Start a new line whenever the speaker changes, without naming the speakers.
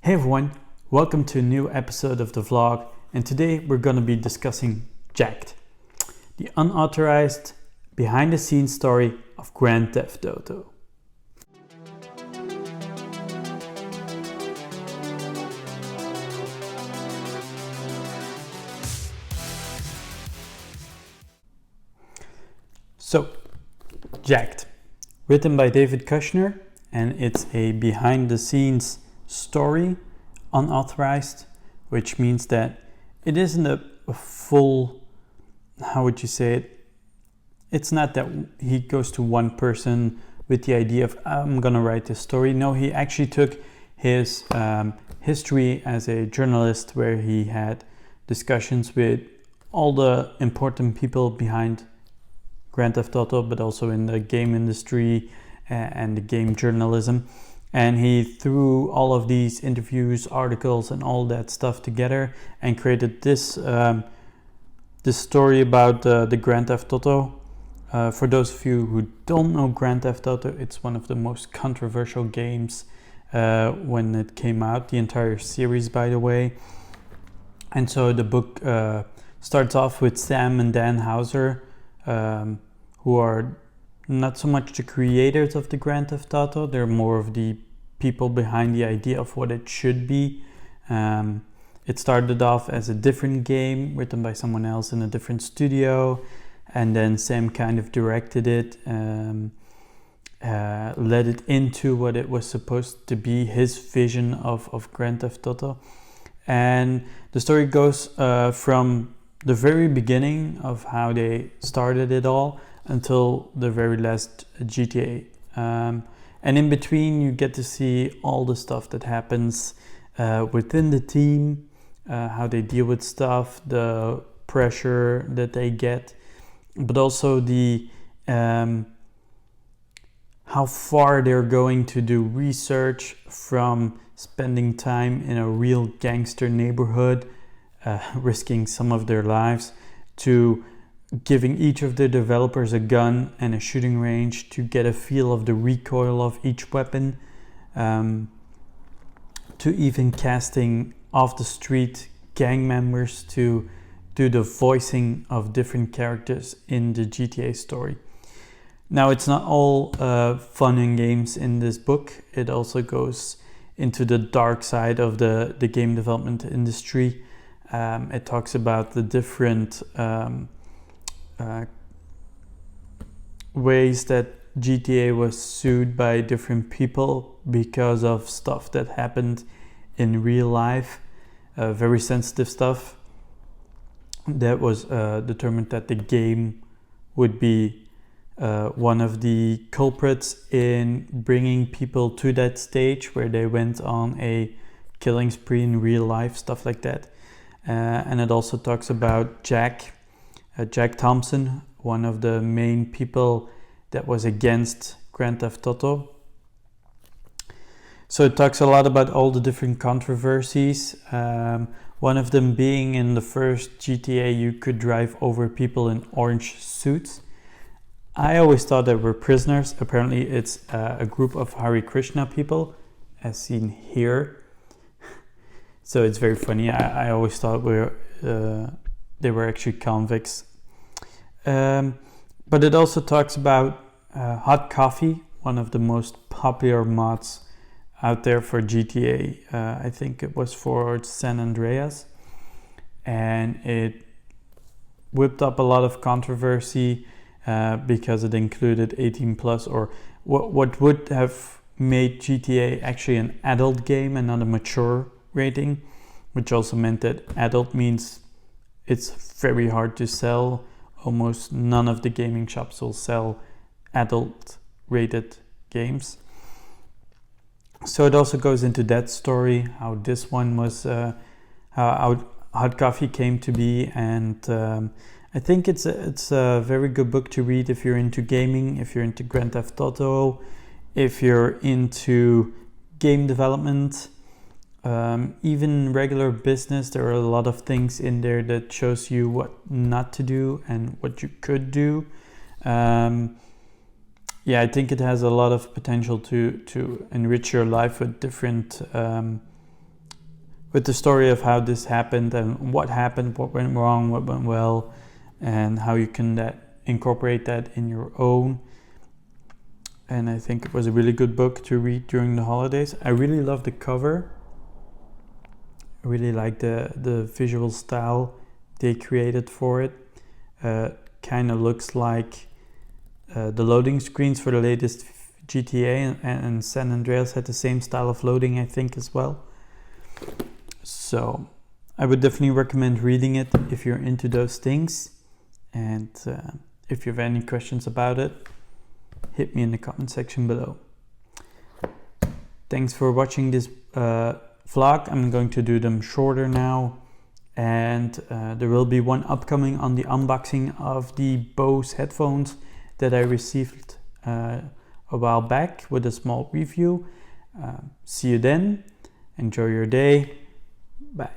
Hey everyone, welcome to a new episode of the vlog, and today we're going to be discussing Jacked, the unauthorized behind the scenes story of Grand Theft Auto. So, Jacked, written by David Kushner, and it's a behind the scenes story, unauthorized, which means that it isn't a full, how would you say it? It's not that he goes to one person with the idea of, I'm gonna write this story. No, he actually took his history as a journalist, where he had discussions with all the important people behind Grand Theft Auto, but also in the game industry and the game journalism. And he threw all of these interviews, articles, and all that stuff together and created this story about the Grand Theft Auto. For those of you who don't know Grand Theft Auto, it's one of the most controversial games when it came out, the entire series, by the way. And so the book starts off with Sam and Dan Houser, who are not so much the creators of the Grand Theft Auto, they're more of the people behind the idea of what it should be. It started off as a different game written by someone else in a different studio, and then Sam kind of directed it, led it into what it was supposed to be, his vision of Grand Theft Auto. And the story goes from the very beginning of how they started it all until the very last GTA. And in between, you get to see all the stuff that happens within the team, how they deal with stuff, the pressure that they get, but also the how far they're going to do research, from spending time in a real gangster neighborhood, risking some of their lives, to giving each of the developers a gun and a shooting range to get a feel of the recoil of each weapon, to even casting off the street gang members to do the voicing of different characters in the GTA story. Now, it's not all fun and games in this book. It also goes into the dark side of the game development industry. It talks about the different ways that GTA was sued by different people because of stuff that happened in real life, very sensitive stuff that was determined that the game would be one of the culprits in bringing people to that stage where they went on a killing spree in real life, stuff like that. And it also talks about Jack Thompson, one of the main people that was against Grand Theft Auto. So it talks a lot about all the different controversies. One of them being, in the first GTA, you could drive over people in orange suits. I always thought they were prisoners. Apparently it's a group of Hare Krishna people, as seen here. So it's very funny. I always thought they were actually convicts. But it also talks about hot coffee, one of the most popular mods out there for GTA. I think it was for San Andreas, and it whipped up a lot of controversy because it included 18 plus, or what would have made GTA actually an adult game and not a mature rating, which also meant that adult means it's very hard to sell. Almost none of the gaming shops will sell adult rated games. So it also goes into that story, how this one was, how Hot Coffee came to be. And I think it's a very good book to read if you're into gaming, if you're into Grand Theft Auto, if you're into game development, even regular business. There are a lot of things in there that shows you what not to do and what you could do. I think it has a lot of potential to enrich your life with different with the story of how this happened and what happened, what went wrong, what went well, and how you can incorporate that in your own. And I think it was a really good book to read during the holidays. I really love the cover. I really like the visual style they created for it. Kind of looks like the loading screens for the latest GTA, and San Andreas had the same style of loading, I think, as well. So I would definitely recommend reading it if you're into those things. And if you have any questions about it, hit me in the comment section below. Thanks for watching this vlog. I'm going to do them shorter now, and there will be one upcoming on the unboxing of the Bose headphones that I received a while back with a small review. See you then. Enjoy your day. Bye.